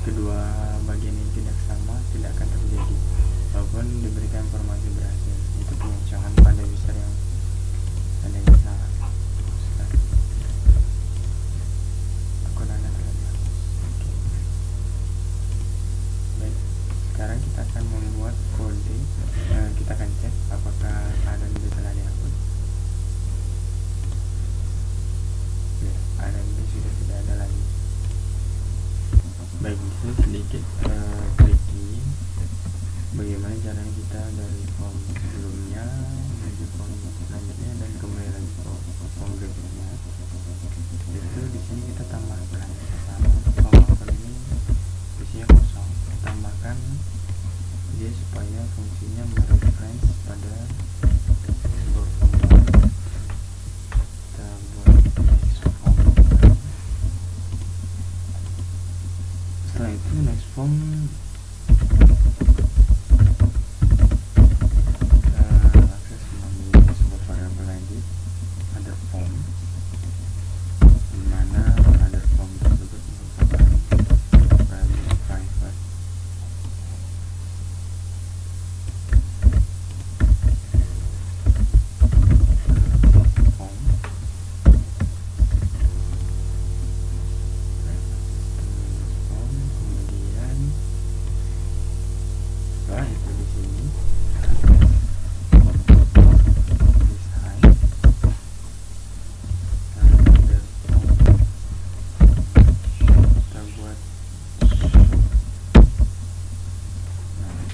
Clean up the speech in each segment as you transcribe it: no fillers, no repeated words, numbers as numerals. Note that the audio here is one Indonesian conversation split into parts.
kedua bagian ini tidak sama, tidak akan terjadi walaupun diberikan informasi berhasil. Itu pengecohan pada user yang adanya salah. Akun Anda telah dihapus. Oke. Baik, sekarang kita akan membuat kode. Kita akan cek apakah addon itu telah dihapus. Ya, addon itu sudah tidak ada lagi. Baik, itu sedikit tricky bagaimana caranya kita dari form sebelumnya menuju form selanjutnya dan kembali lagi ke form berikutnya. Itu di sini kita tambahkan pertama form akun ini isinya kosong, tambahkan dia supaya fungsinya mereference pada sebuah form baru. Kita buat next form. Setelah itu next form akses melalui sebuah variabel lagi other form, di mana other form tersebut merupakan variabel private.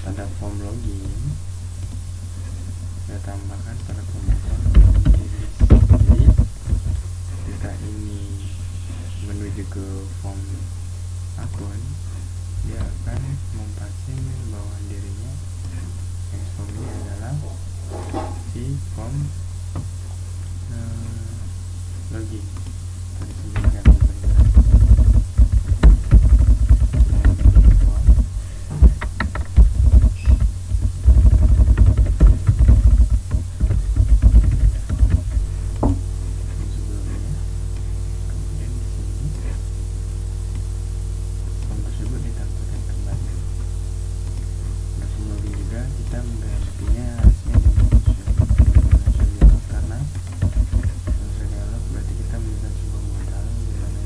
Pada form login saya tambahkan pada form akun jadi ketika ini menuju ke form akun dia akan mempasin bahwa dirinya yang form ini adalah si form login. Tadi sebelumnya kita menggantinya harusnya dengan karena dialog berarti kita memberikan sebuah modal di mana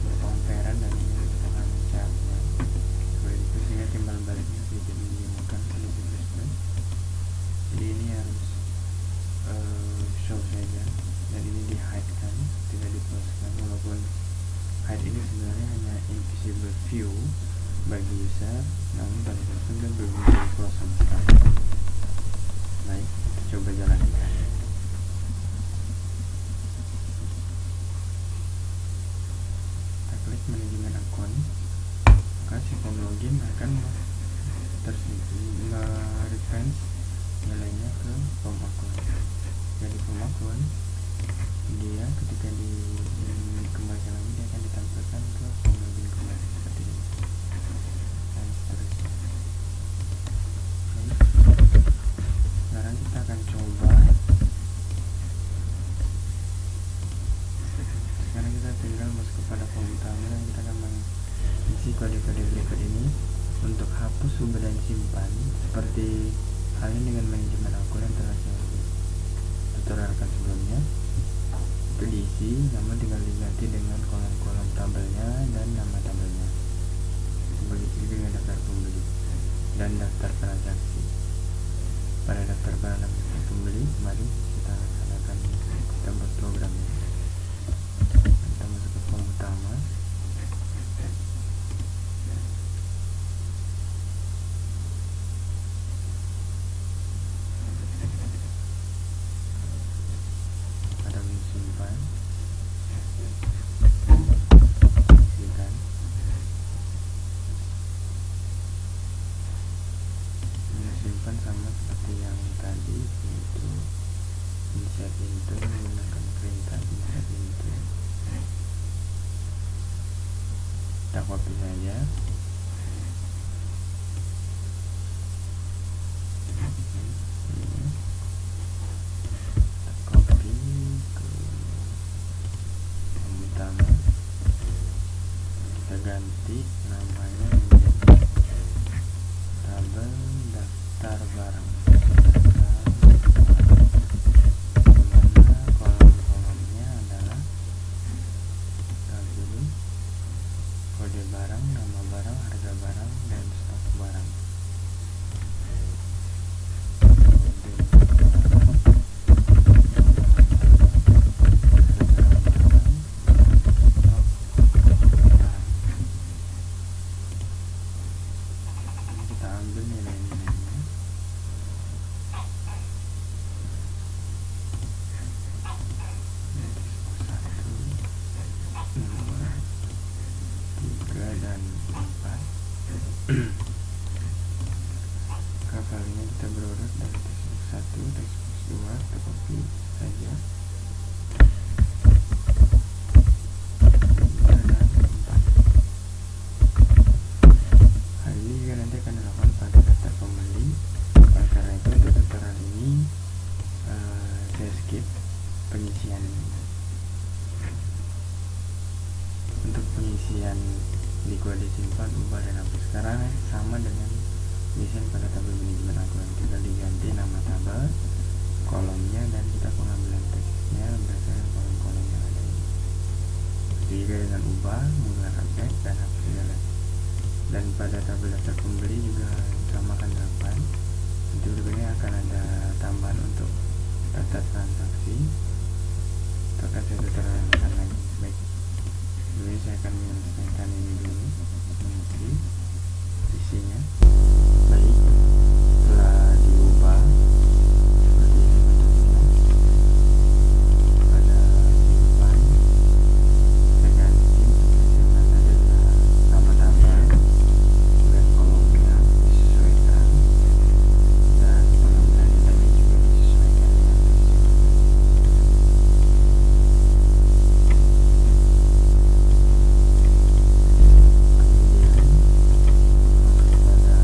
berkomperan dan ini merupakan caranya seperti itu sehingga timbal baliknya sedikit membingungkan pada C++. Jadi ini harus show saja dan ini di hide kan, tidak di close kan, walaupun hide ini sebenarnya hanya invisible view bagi user, namun pada sistem dan berbeda close sama sekali. Baik, kita coba jalankan. Kita klik manajemen akun, maka si form login akan mereference nilainya ke form akun. Jadi form akun dia ketika dikembalikan lagi dia akan ditampilkan ke form login kembali seperti ini. Sekarang kita akan coba. Sekarang kita tinggal masuk kepada form utama dan kita akan mengisi kode-kode berikut ini untuk hapus, ubah dan simpan seperti halnya dengan manajemen akun yang telah saya tutorialkan sebelumnya. Itu diisi, namun tinggal diganti dengan kolom-kolom tabelnya dan nama tabelnya. Begitu dengan daftar pembeli dan daftar transaksi. Pada daftar barang pembeli, mari kita laksanakan, kita buat programnya. Kita masuk ke form utama. Ada menu simpan, silakan. Menu simpan sama seperti yang tadi, yaitu insert into menggunakan perintah insert into. Kita copy saja. Kita ganti namanya menjadi tabel daftar barang, dimana kolom-kolomnya adalah tabel kode barang, nama barang, harga barang, dan stok barang. Ambil nilai-nilainya. Satu, dua, tiga, dan 4. Kafalnya kita berurut dari textbook 1, textbook 2, kita copy saja. 3 dan 4. Hal ini juga nanti akan dilakukan pada daftar pembeli. Oleh karena itu untuk tutorial ini saya skip pengisian. Untuk pengisian di kode simpan, ubah, dan hapus sekarang sama dengan pengisian pada tabel manajemen akuntan, tinggal diganti nama tabel, kolomnya, dan kita pengambilan teksnya berdasarkan kolom-kolom yang ada ini. Juga dengan ubah, menggunakan tag, dan hapus segala. Dan pada tabel daftar pembeli juga sama akan dilakukan. Nanti berikutnya akan ada tambahan untuk daftar transaksi. Itu akan saya tutorialkan lagi. Baik, dulu saya akan menyelesaikan ini dulu, mengisi isinya. Baik, setelah diubah seperti ini bentuknya, pada simpan saya ganti simpan tadi adalah nama tabel, kemudian kolomnya disesuaikan, dan pengambilan nilainya juga disesuaikan dengan teksnya. Kemudian masuk pada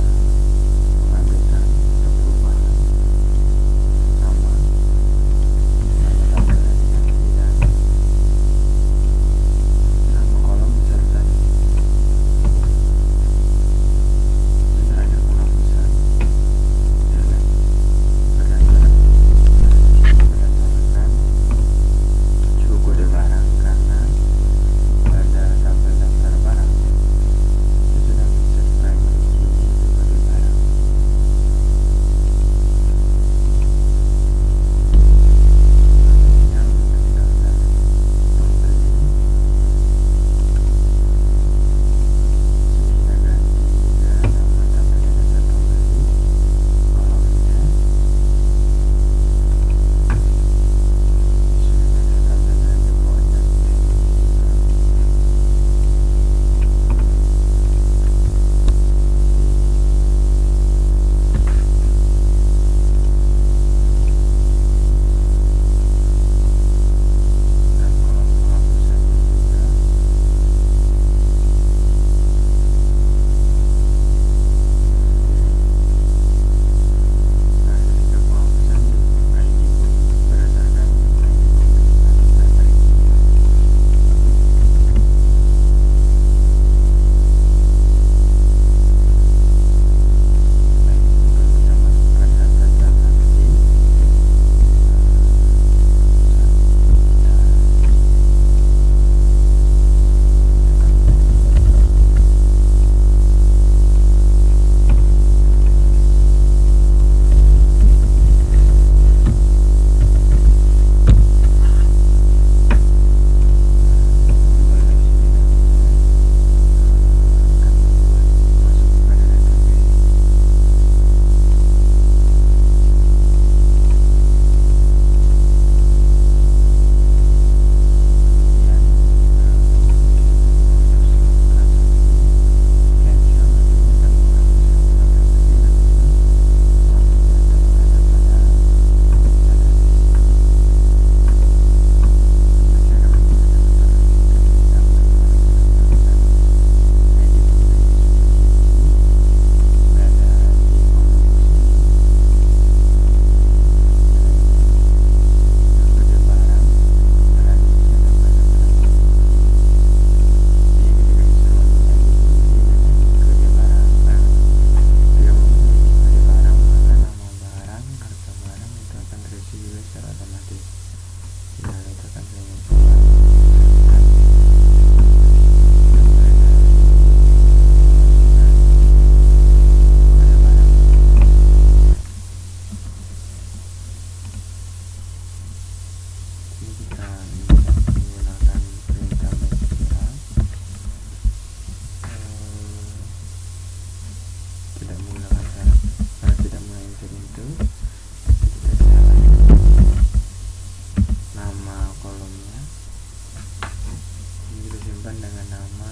dengan nama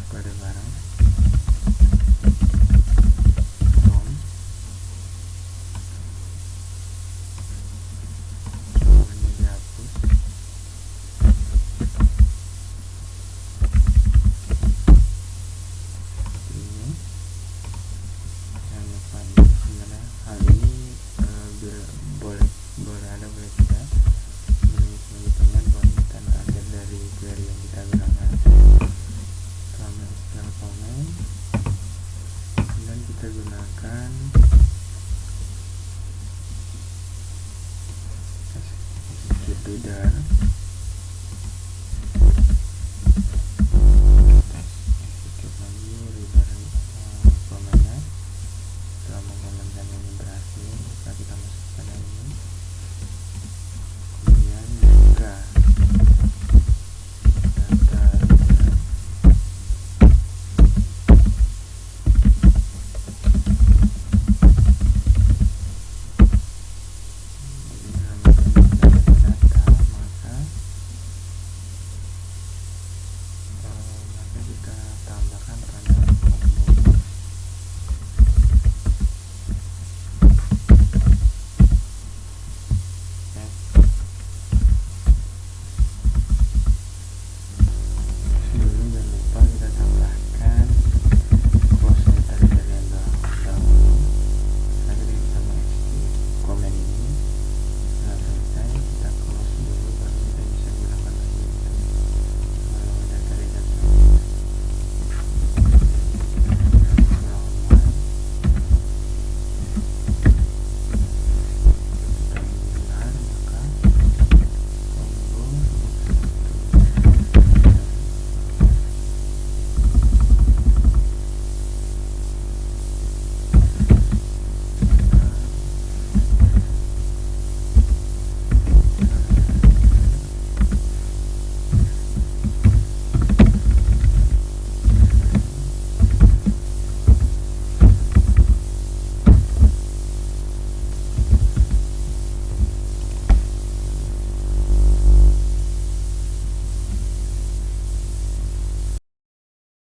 kode barang